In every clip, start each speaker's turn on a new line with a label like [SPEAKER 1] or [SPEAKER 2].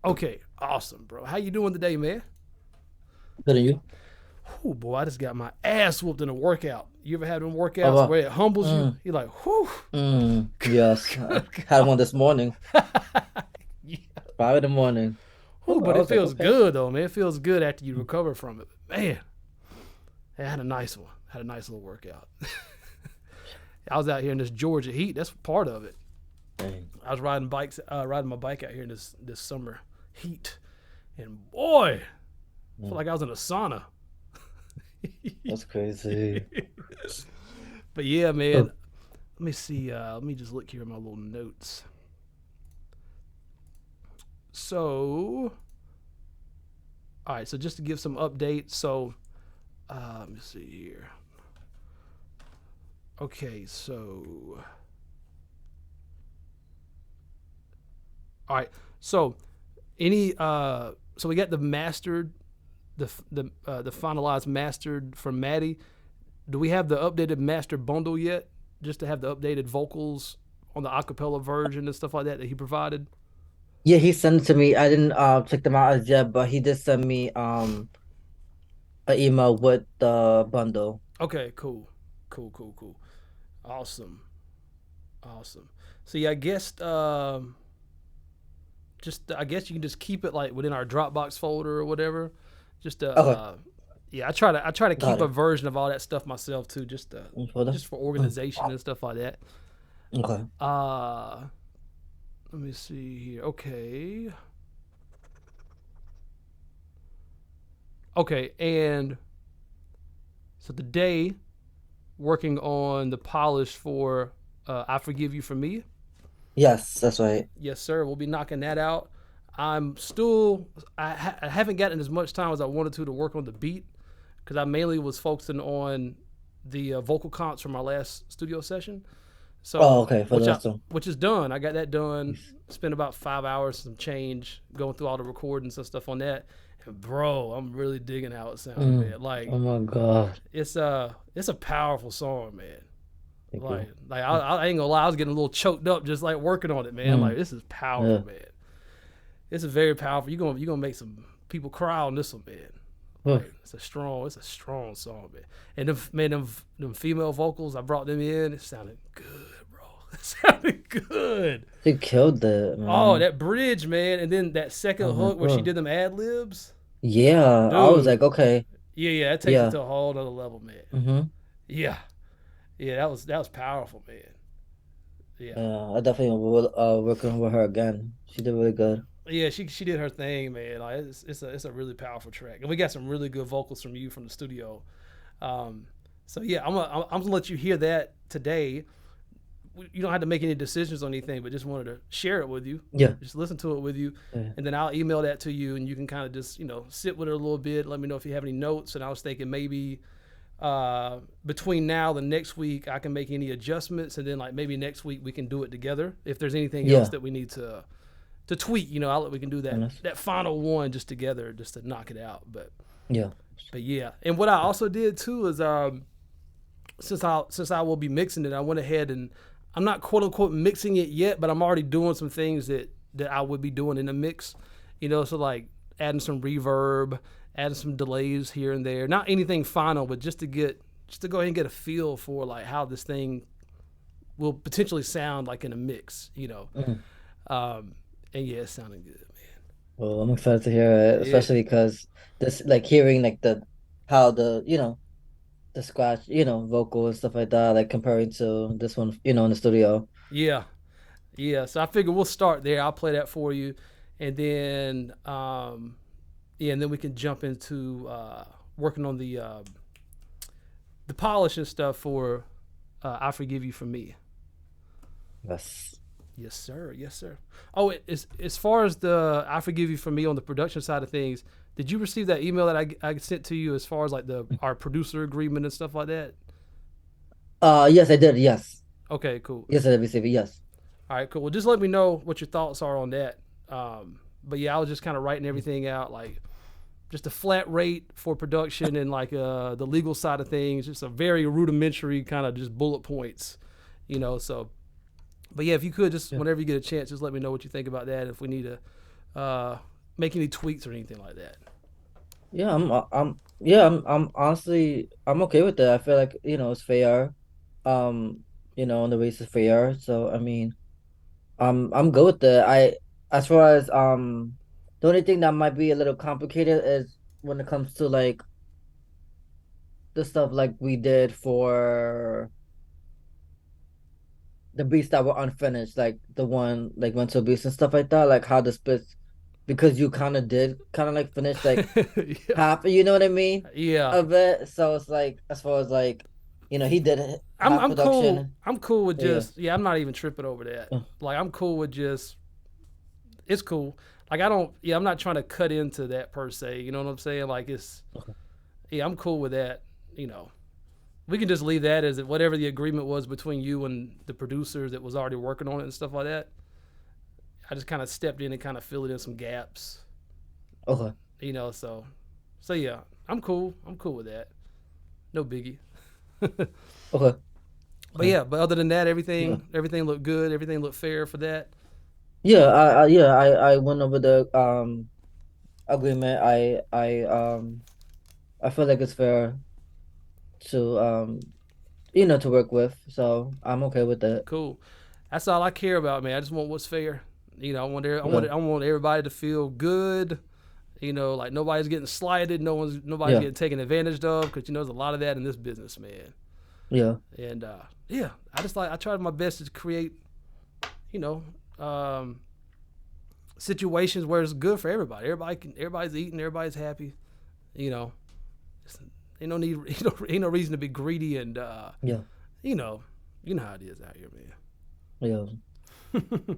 [SPEAKER 1] Okay, awesome, bro. How you doing today, man?
[SPEAKER 2] Good on you.
[SPEAKER 1] Oh boy, I just got my ass whooped in a workout. You ever had them
[SPEAKER 2] Oh,
[SPEAKER 1] workouts where
[SPEAKER 2] wow.
[SPEAKER 1] it humbles you?
[SPEAKER 2] Mm,
[SPEAKER 1] You're like, whew,
[SPEAKER 2] yes. I
[SPEAKER 1] good
[SPEAKER 2] had one
[SPEAKER 1] God.
[SPEAKER 2] this morning,
[SPEAKER 1] Yeah.
[SPEAKER 2] 5 in the morning.
[SPEAKER 1] Whew,
[SPEAKER 2] I
[SPEAKER 1] but it
[SPEAKER 2] was like,
[SPEAKER 1] feels
[SPEAKER 2] okay.
[SPEAKER 1] good though, man. It feels good after you
[SPEAKER 2] Mm,
[SPEAKER 1] recover from it. Man, I had a nice one. Had a nice little workout. I was out here in this Georgia heat. That's part of it.
[SPEAKER 2] dang.
[SPEAKER 1] I was riding my bike out here in this summer heat, and boy, I feel
[SPEAKER 2] Mm,
[SPEAKER 1] like I was in a sauna.
[SPEAKER 2] that's crazy.
[SPEAKER 1] But yeah, man.
[SPEAKER 2] Oh,
[SPEAKER 1] Let me see. Let me just look here at my little notes. So, all right. So just to give some updates. So, let me see here. Okay. So, all right. So, any. So we got the mastered, the finalized mastered from Maddie. Do we have the updated master bundle yet? Just to have the updated vocals on the acapella version and stuff like that he provided.
[SPEAKER 2] yeah, he sent it to me. I didn't check them out as yet, but he did send me an email with the bundle.
[SPEAKER 1] Okay. Cool. Cool. Cool. Cool. Awesome. Awesome. So yeah, I guess just I guess you can just keep it like within our Dropbox folder or whatever. Just
[SPEAKER 2] Okay,
[SPEAKER 1] yeah, I try to
[SPEAKER 2] got
[SPEAKER 1] keep a
[SPEAKER 2] it.
[SPEAKER 1] version of all that stuff myself too,
[SPEAKER 2] Folder.
[SPEAKER 1] just for
[SPEAKER 2] Mm,
[SPEAKER 1] organization and stuff like that.
[SPEAKER 2] okay.
[SPEAKER 1] Uh Let me see here. Okay. Okay, and so today working on the polish for I Forgive You for Me.
[SPEAKER 2] Yes, that's right.
[SPEAKER 1] Yes, sir. We'll be knocking that out. I'm still I haven't gotten as much time as I wanted to work on the beat because I mainly was focusing on the vocal comps from my last studio session.
[SPEAKER 2] Oh,
[SPEAKER 1] So
[SPEAKER 2] okay, for the rest of
[SPEAKER 1] which is done. I got that done.
[SPEAKER 2] them.
[SPEAKER 1] Spent about 5 hours some change going through all the recordings and stuff on that. And bro, I'm really digging how it sounded, man.
[SPEAKER 2] Oh
[SPEAKER 1] Like
[SPEAKER 2] my God.
[SPEAKER 1] it's a powerful song, man.
[SPEAKER 2] Thank
[SPEAKER 1] Like
[SPEAKER 2] you.
[SPEAKER 1] like I ain't gonna lie, I was getting a little choked up just like working on it, man. Like
[SPEAKER 2] Mm,
[SPEAKER 1] this is powerful,
[SPEAKER 2] yeah.
[SPEAKER 1] man. This is very powerful. You're gonna make some people cry on this one, man.
[SPEAKER 2] Oh,
[SPEAKER 1] Like it's a strong song, man. And them female vocals, I brought them in. It sounded good, bro. It sounded good.
[SPEAKER 2] she killed it,
[SPEAKER 1] Oh,
[SPEAKER 2] man.
[SPEAKER 1] that bridge, man, and then that second
[SPEAKER 2] Oh my
[SPEAKER 1] hook where she
[SPEAKER 2] God.
[SPEAKER 1] did them ad libs,
[SPEAKER 2] Yeah, I was like,
[SPEAKER 1] dude.
[SPEAKER 2] okay,
[SPEAKER 1] Yeah, yeah, that takes it
[SPEAKER 2] yeah.
[SPEAKER 1] to a whole other level, man.
[SPEAKER 2] Mm-hmm.
[SPEAKER 1] Yeah, yeah, that was powerful, man. Yeah,
[SPEAKER 2] I definitely will working with her again. She did really good.
[SPEAKER 1] yeah, she did her thing, man. Like it's a really powerful track, and we got some really good vocals from you from the studio. Um, so yeah, I'm gonna let you hear that today. You don't have to make any decisions on anything, but just wanted to share it with you.
[SPEAKER 2] Yeah.
[SPEAKER 1] Just listen to it with you,
[SPEAKER 2] Yeah.
[SPEAKER 1] and then I'll email that to you, and you can kind of just sit with it a little bit. Let me know if you have any notes. And I was thinking maybe between now and next week I can make any adjustments, and then like maybe next week we can do it together. If there's anything else
[SPEAKER 2] Yeah.
[SPEAKER 1] that we need to tweak, we can do that
[SPEAKER 2] Honest.
[SPEAKER 1] that final one just together, just to knock it out.
[SPEAKER 2] Yeah.
[SPEAKER 1] But yeah, and what I also did too is since I will be mixing it, I went ahead and I'm not quote unquote mixing it yet, but I'm already doing some things that I would be doing in the mix. So like adding some reverb, adding some delays here and there. Not anything final, but just to go ahead and get a feel for like how this thing will potentially sound like in a mix.
[SPEAKER 2] Mhm.
[SPEAKER 1] Um, and yeah, it's sounding good,
[SPEAKER 2] Well, I'm excited to hear it,
[SPEAKER 1] man.
[SPEAKER 2] especially because this like hearing like the how the scratch, vocal and stuff like that, like comparing to this one, in the studio.
[SPEAKER 1] Yeah, yeah. So I figure we'll start there. I'll play that for you, and then yeah, and then we can jump into working on the polish and stuff for I Forgive You for Me.
[SPEAKER 2] Yes.
[SPEAKER 1] Yes, sir. Yes, sir. Oh, as far as the I Forgive You for Me on the production side of things, did you receive that email that I sent to you as far as like our producer agreement and stuff like that?
[SPEAKER 2] Yes, I did. Yes.
[SPEAKER 1] Okay, cool.
[SPEAKER 2] Yes, I did receive it. Yes.
[SPEAKER 1] All right, cool. Well, just let me know what your thoughts are on that. But yeah, I was just kind of writing everything out, like just a flat rate for production and like the legal side of things, just a very rudimentary kind of just bullet points. So But yeah, if you could just
[SPEAKER 2] Yeah.
[SPEAKER 1] whenever you get a chance, just let me know what you think about that. If we need to make any tweaks or anything like that.
[SPEAKER 2] Yeah, yeah, I'm honestly, I'm okay with that. I feel like, it's fair. On the race is fair. So, I mean, I'm good with that. As far as, the only thing that might be a little complicated is when it comes to like the stuff like we did for the beats that were unfinished, like the one like Mental Beast and stuff like that, like how the splits, because you kind of did kind of like finish like
[SPEAKER 1] Yeah,
[SPEAKER 2] half, you know what I mean,
[SPEAKER 1] yeah.
[SPEAKER 2] of it. So it's like as far as like, he did half
[SPEAKER 1] I'm cool.
[SPEAKER 2] production.
[SPEAKER 1] I'm cool with
[SPEAKER 2] Yeah.
[SPEAKER 1] just yeah. I'm not even tripping over that.
[SPEAKER 2] Uh,
[SPEAKER 1] Like I'm cool with just it's cool. Like I don't yeah. I'm not trying to cut into that per se. You know what I'm saying? Like it's
[SPEAKER 2] Okay.
[SPEAKER 1] yeah. I'm cool with that. You know, we can just leave that as whatever the agreement was between you and the producer that was already working on it and stuff like that. I just kind of stepped in and kind of filled in some gaps.
[SPEAKER 2] Okay.
[SPEAKER 1] You know, so yeah. I'm cool. I'm cool with that. No biggie.
[SPEAKER 2] Okay.
[SPEAKER 1] But
[SPEAKER 2] Okay.
[SPEAKER 1] yeah, but other than that,
[SPEAKER 2] Yeah.
[SPEAKER 1] everything looked good. Everything looked fair for that.
[SPEAKER 2] Yeah. I went over the agreement. I feel like it's fair to to work with. So I'm okay with that.
[SPEAKER 1] Cool. That's all I care about, man. I just want what's fair. You know,
[SPEAKER 2] Yeah.
[SPEAKER 1] I want everybody to feel good. You know, like nobody's getting slighted, nobody's
[SPEAKER 2] Yeah.
[SPEAKER 1] getting taken advantage of, because you know there's a lot of that in this business, man.
[SPEAKER 2] Yeah.
[SPEAKER 1] And yeah, I tried my best to create, you know, um, situations where it's good for everybody. Everybody's eating, everybody's happy. You know, Just- ain't no need, ain't no reason to be greedy and
[SPEAKER 2] Yeah.
[SPEAKER 1] you know, you know how it is out here,
[SPEAKER 2] Yeah.
[SPEAKER 1] man.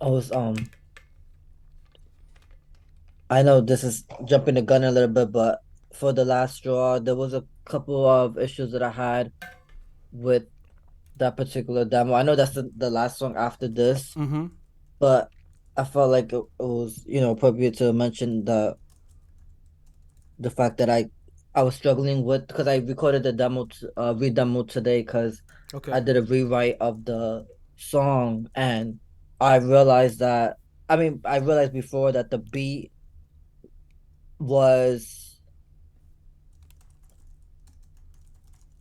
[SPEAKER 2] I was I know this is jumping the gun a little bit, but for the last straw, there was a couple of issues that I had with that particular demo. I know that's the last song after this,
[SPEAKER 1] Mm-hmm.
[SPEAKER 2] but I felt like it was, appropriate to mention the fact that I was struggling with, because I recorded the re-demo today because I
[SPEAKER 1] Okay.
[SPEAKER 2] did a rewrite of the song, and I realized that I realized before that the beat was,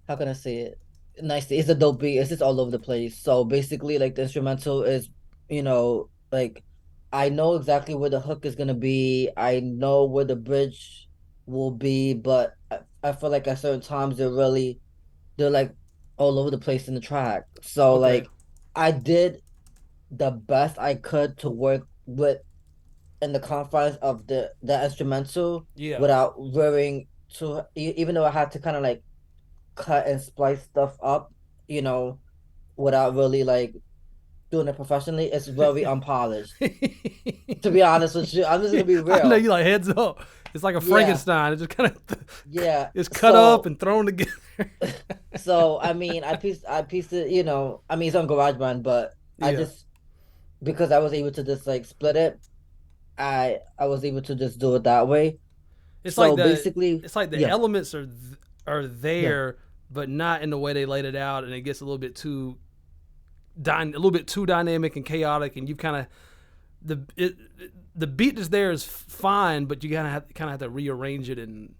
[SPEAKER 2] how can I say it nicely? It's a dope beat. It's just all over the place. So basically, like the instrumental is, like I know exactly where the hook is gonna be. I know where the bridge will be, but I feel like at certain times they're like all over the place in the track. So
[SPEAKER 1] Okay.
[SPEAKER 2] like I did the best I could to work with in the confines of the instrumental
[SPEAKER 1] Yeah.
[SPEAKER 2] without veering to, even though I had to kind of like cut and splice stuff up, you know, without really like doing it professionally. It's very unpolished. To be honest with you, I'm just gonna be
[SPEAKER 1] I know
[SPEAKER 2] real.
[SPEAKER 1] you like heads up. It's like a
[SPEAKER 2] Yeah,
[SPEAKER 1] Frankenstein. It just kind of
[SPEAKER 2] yeah.
[SPEAKER 1] it's cut up
[SPEAKER 2] So,
[SPEAKER 1] and thrown together.
[SPEAKER 2] I mean, I pieced it. It's on GarageBand, but I
[SPEAKER 1] Yeah.
[SPEAKER 2] just, because I was able to just like split it, I was able to just do it that way.
[SPEAKER 1] It's like
[SPEAKER 2] So
[SPEAKER 1] the
[SPEAKER 2] basically,
[SPEAKER 1] it's like the
[SPEAKER 2] yeah,
[SPEAKER 1] elements are
[SPEAKER 2] yeah,
[SPEAKER 1] there, but not in the way they laid it out, and it gets a little bit too a little bit too dynamic and chaotic, and you kind of the beat that's there is fine, but you kind of have to rearrange it and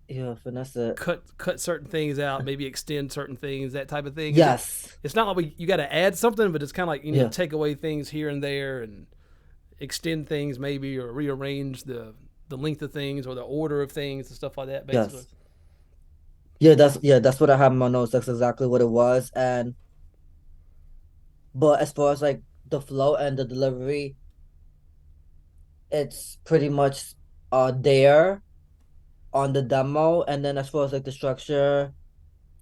[SPEAKER 2] yeah, Vanessa.
[SPEAKER 1] cut certain things out, maybe extend certain things, that type of thing.
[SPEAKER 2] Yes,
[SPEAKER 1] It's not like you got to add something, but it's kind of like you need
[SPEAKER 2] yeah,
[SPEAKER 1] to take away things here and there and extend things maybe or rearrange the length of things or the order of things and stuff like that. Basically,
[SPEAKER 2] yes. Yeah, that's what I have in my notes. That's exactly what it was. And but as far as like the flow and the delivery, it's pretty much there on the demo. And then as far as like the structure,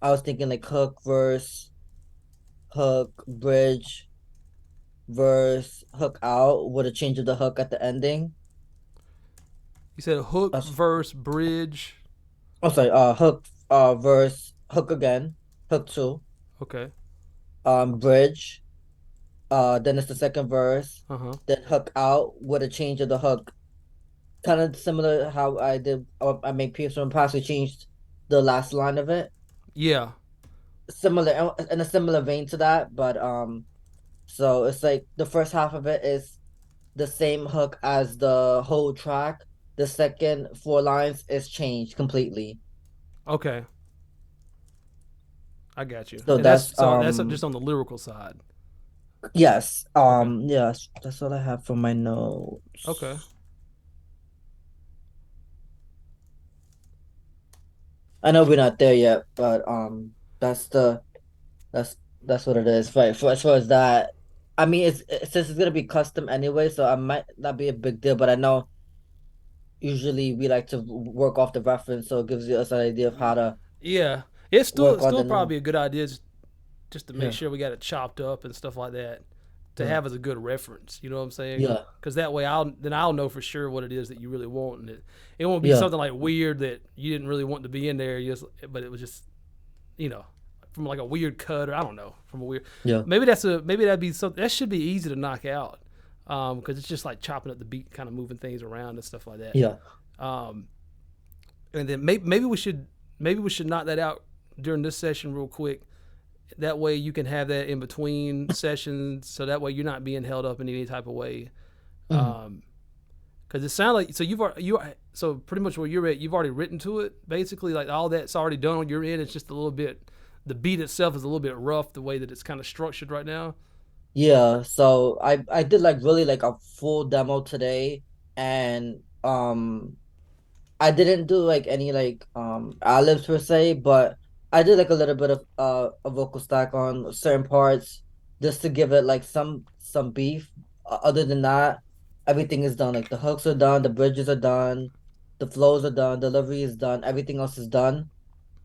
[SPEAKER 2] I was thinking like hook, verse, hook, bridge, verse, hook out with a change of the hook at the ending.
[SPEAKER 1] you said hook,
[SPEAKER 2] That's
[SPEAKER 1] verse, bridge.
[SPEAKER 2] sorry, hook, verse, hook again, hook two,
[SPEAKER 1] Okay.
[SPEAKER 2] bridge, then it's the second verse,
[SPEAKER 1] Uh huh.
[SPEAKER 2] then hook out with a change of the hook. Kind of similar how I make Pierce from the past. We changed the last line of it.
[SPEAKER 1] Yeah.
[SPEAKER 2] similar in a similar vein to that, but so it's like the first half of it is the same hook as the whole track. The second four lines is changed completely.
[SPEAKER 1] Okay, I got you.
[SPEAKER 2] So
[SPEAKER 1] And that's
[SPEAKER 2] that's
[SPEAKER 1] so that's just on the lyrical side.
[SPEAKER 2] yes,
[SPEAKER 1] Okay.
[SPEAKER 2] yes, that's all I have for my
[SPEAKER 1] Okay.
[SPEAKER 2] notes. I know we're not there yet, but that's the that's that's what it is. Right. For as far as that, I mean, since it's gonna be custom anyway, so I might not be a big deal. But I know usually we like to work off the reference, so it gives us an idea of how to
[SPEAKER 1] Yeah, it's
[SPEAKER 2] work on
[SPEAKER 1] still
[SPEAKER 2] the new.
[SPEAKER 1] probably a good idea just to make
[SPEAKER 2] Yeah,
[SPEAKER 1] sure we got it chopped up and stuff like that to
[SPEAKER 2] yeah,
[SPEAKER 1] have as a good reference. You know what I'm saying?
[SPEAKER 2] yeah,
[SPEAKER 1] Because that way I'll know for sure what it is that you really want, and it won't be
[SPEAKER 2] yeah,
[SPEAKER 1] something like weird that you didn't really want to be in there. But it was just you know from like a weird cut or I don't know from a weird.
[SPEAKER 2] yeah,
[SPEAKER 1] Maybe that'd be something that should be easy to knock out because it's just like chopping up the beat, kind of moving things around and stuff like that.
[SPEAKER 2] yeah.
[SPEAKER 1] Um, and then maybe we should knock that out during this session real quick. That way you can have that in between sessions, so that way you're not being held up in any type of way.
[SPEAKER 2] Mhm.
[SPEAKER 1] Because it sounds like so so pretty much where you're at, you've already written to it. Basically, like all that's already done on your end. It's just a little bit. The beat itself is a little bit rough the way that it's kind of structured right now.
[SPEAKER 2] Yeah, so I did like really like a full demo today, and I didn't do like any like ad-libs per se, but I did like a little bit of a vocal stack on certain parts just to give it like some beef. Other than that, everything is done. Like the hooks are done, the bridges are done, the flows are done, delivery is done, everything else is done.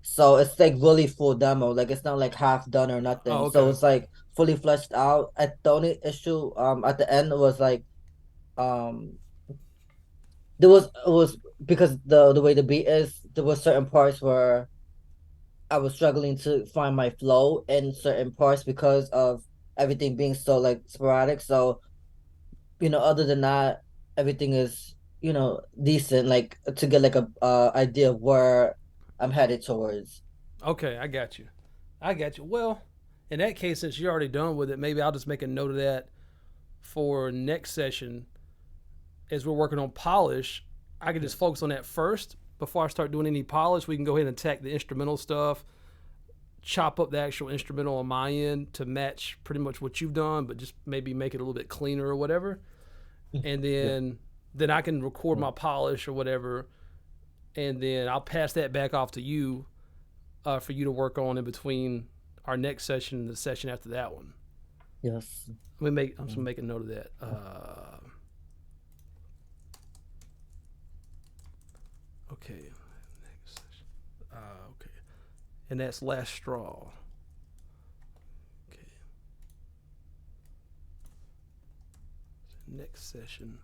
[SPEAKER 2] So it's like really full demo. Like it's not like half done or
[SPEAKER 1] Oh,
[SPEAKER 2] nothing. So
[SPEAKER 1] okay.
[SPEAKER 2] it's like fully fleshed out. The only issue at the end was like um there was it was because the way the beat is, there were certain parts where I was struggling to find my flow in certain parts because of everything being so like sporadic. So, other than that, everything is, decent, like to get like a idea of where I'm headed towards.
[SPEAKER 1] Okay, I got you. I got you. Well, in that case, since you're already done with it, maybe I'll just make a note of that for next session as we're working on polish. I can just
[SPEAKER 2] Yes.
[SPEAKER 1] focus on that first before I start doing any polish. We can go ahead and attack the instrumental stuff, chop up the actual instrumental on my end to match pretty much what you've done, but just maybe make it a little bit cleaner or whatever. And
[SPEAKER 2] Yeah.
[SPEAKER 1] then I can record
[SPEAKER 2] Yeah.
[SPEAKER 1] my polish or whatever, and then I'll pass that back off to you for you to work on in between our next session and the session after that one.
[SPEAKER 2] Yes.
[SPEAKER 1] I'm just gonna make a note of that. Okay, next session. Okay, and that's last straw. Okay, next session.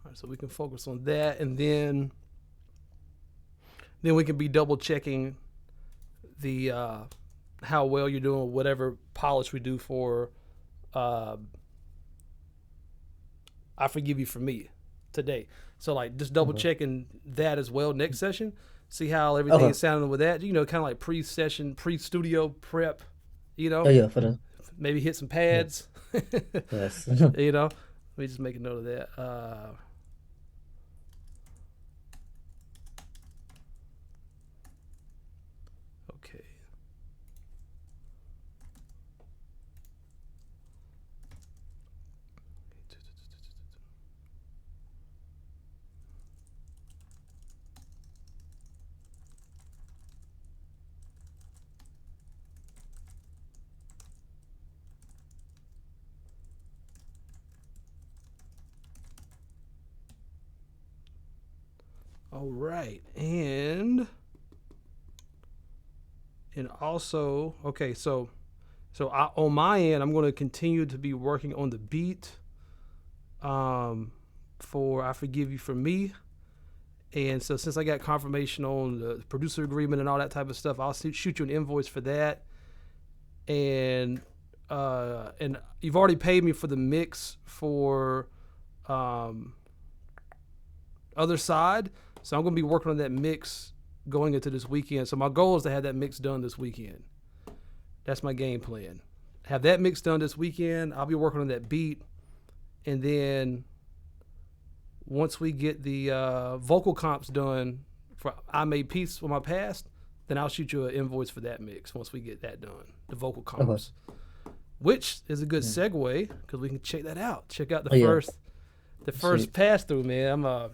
[SPEAKER 1] All right, so we can focus on that, and then we can be double checking the how well you're doing whatever polish we do for uh, I forgive you for me today. So like just double
[SPEAKER 2] Okay.
[SPEAKER 1] checking that as well next session. See how everything
[SPEAKER 2] Okay.
[SPEAKER 1] is sounding with that. Kind of like pre-session, pre-studio prep. You
[SPEAKER 2] Oh
[SPEAKER 1] know,
[SPEAKER 2] yeah, for the
[SPEAKER 1] maybe hit some
[SPEAKER 2] yeah.
[SPEAKER 1] pads.
[SPEAKER 2] Yes.
[SPEAKER 1] you know, let me just make a note of that. Okay. All right, and also, okay, so on my end, I'm going to continue to be working on the beat for "I Forgive You for Me." And so since I got confirmation on the producer agreement and all that type of stuff, I'll shoot you an invoice for that. And you've already paid me for the mix for Other Side. So I'm going to be working on that mix going into this weekend. So my goal is to have that mix done this weekend. That's my game plan. Have that mix done this weekend. I'll be working on that beat. And then once we get the vocal comps done for "I Made Peace with My Past," then I'll shoot you an invoice for that mix once we get that done, the vocal comps. Which is a good segue because we can check that out. Check out the first pass through, man.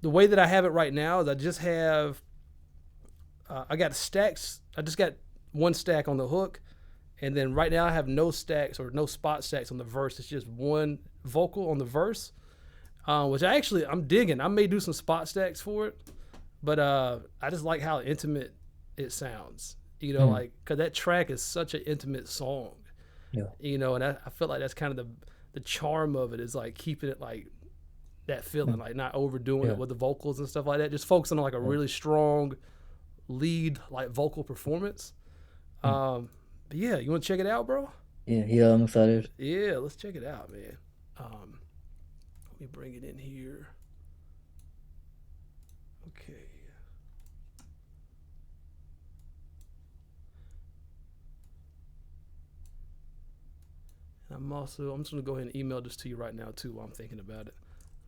[SPEAKER 1] The way that I have it right now is I just have I got stacks. I just got one stack on the hook, and then right now I have no stacks or no spot stacks on the verse. It's just one vocal on the verse, which I'm digging. I may do some spot stacks for it, but I just like how intimate it sounds. Like, because that track is such an intimate song. Yeah. And I feel like that's kind of the charm of it, is like keeping it like that feeling, like not overdoing it with the vocals and stuff like that. Just focusing on like a really strong lead, like vocal performance. But yeah, you want to check it out, bro?
[SPEAKER 2] Yeah, I'm excited.
[SPEAKER 1] Yeah, let's check it out, man. Let me bring it in here. Okay. I'm just gonna go ahead and email this to you right now too while I'm thinking about it.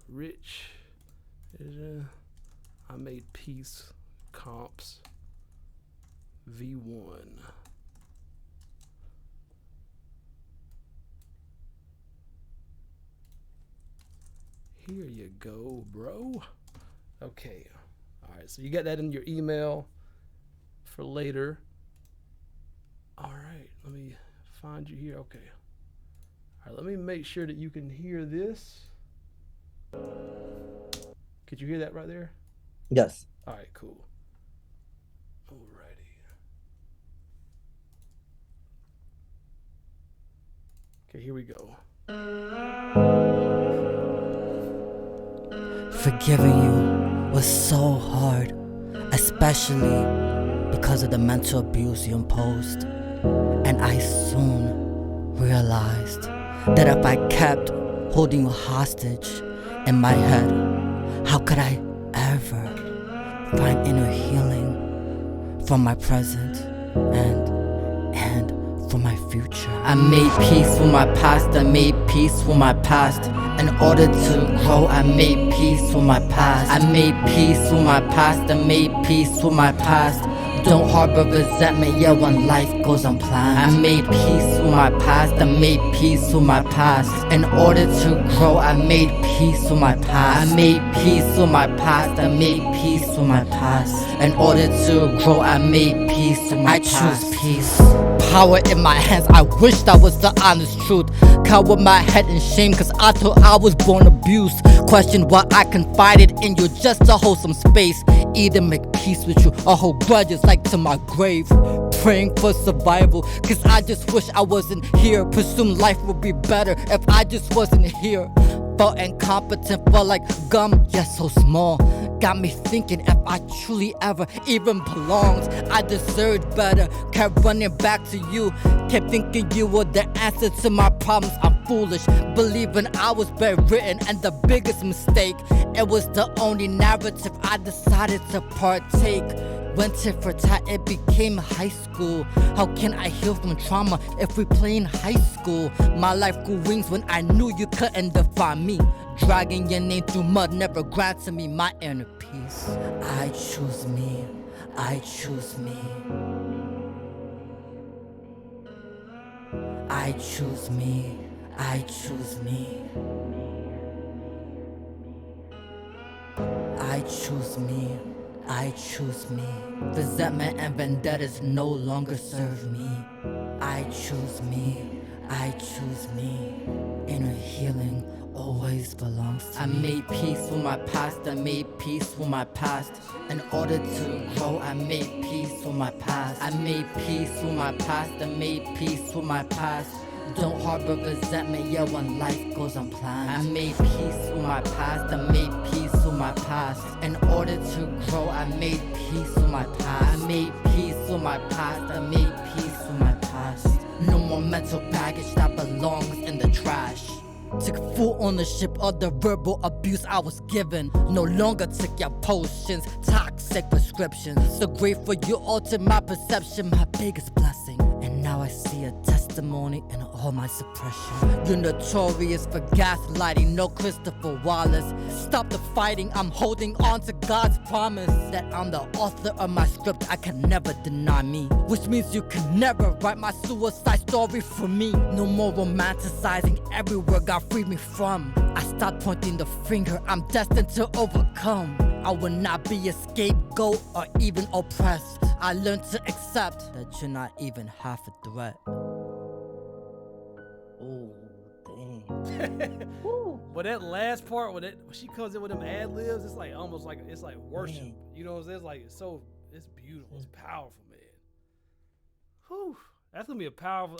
[SPEAKER 1] Rich, I Made Peace comps V1. Here you go, bro. Okay. All right, so you got that in your email for later. All right, let me find you here. Okay. All right, let me make sure that you can hear this. Could you hear that right there?
[SPEAKER 2] Yes.
[SPEAKER 1] All right, cool. Alrighty. Okay, here we go.
[SPEAKER 3] Forgiving you was so hard, especially because of the mental abuse you imposed. And I soon realized that if I kept holding you hostage in my head, how could I ever find inner healing from my present and for my future? I made peace with my past, I made peace with my past. In order to grow, I made peace with my past. I made peace with my past, I made peace with my past. Don't harbor resentment, yeah, when life goes unplanned. I made peace with my past, I made peace with my past. In order to grow, I made peace with my past. I made peace with my past, I made peace with my past. In order to grow, I made peace with my past. I choose peace. Power in my hands, I wish that was the honest truth. Cover my head in shame, cause I thought I was born abused. Questioned why I confided in you just to hold some space. Either make peace with you or hold grudges like to my grave. Praying for survival, cause I just wish I wasn't here. Presume life would be better if I just wasn't here. Felt incompetent, felt like gum, yet so small. Got me thinking if I truly ever even belonged. I deserved better, kept running back to you. Kept thinking you were the answer to my problems. I'm foolish, believing I was bedridden. And the biggest mistake, it was the only narrative I decided to partake. Went tit for tat, it became high school. How can I heal from trauma if we play in high school? My life grew wings when I knew you couldn't define me. Dragging your name through mud never granted me my inner peace. I choose me, I choose me. I choose me, I choose me. I choose me, I choose me. Resentment and vendettas no longer serve me. I choose me, I choose me. Inner healing always belongs to me. I made peace with my past, I made peace with my past. In order to grow, I made peace with my past. I made peace with my past, I made peace with my past. Don't harbor resentment, yeah, when life goes unplanned. I made peace with my past, I made peace with my past. In order to grow, I made peace with my past. I made peace with my past, I made peace with my past. No more mental baggage that belongs in the trash. Took full ownership of the verbal abuse I was given. No longer took your potions, toxic prescriptions. So grateful you altered my perception, my biggest blessing. And now I see a testimony in all my suppression. You're notorious for gaslighting, no Christopher Wallace. Stop the fighting, I'm holding on to God's promise that I'm the author of my script, I can never deny me. Which means you can never write my suicide story for me. No more romanticizing every word God freed me from. I stopped pointing the finger, I'm destined to overcome. I will not be a scapegoat or even oppressed. I learned to accept that you're not even half a threat.
[SPEAKER 2] Oh, damn. Woo.
[SPEAKER 1] But that last part, when she comes in with them ad libs, it's like almost like it's like worship.
[SPEAKER 2] Man.
[SPEAKER 1] You know what I'm saying? It's like it's beautiful, it's powerful, man. Whew, that's gonna be a powerful.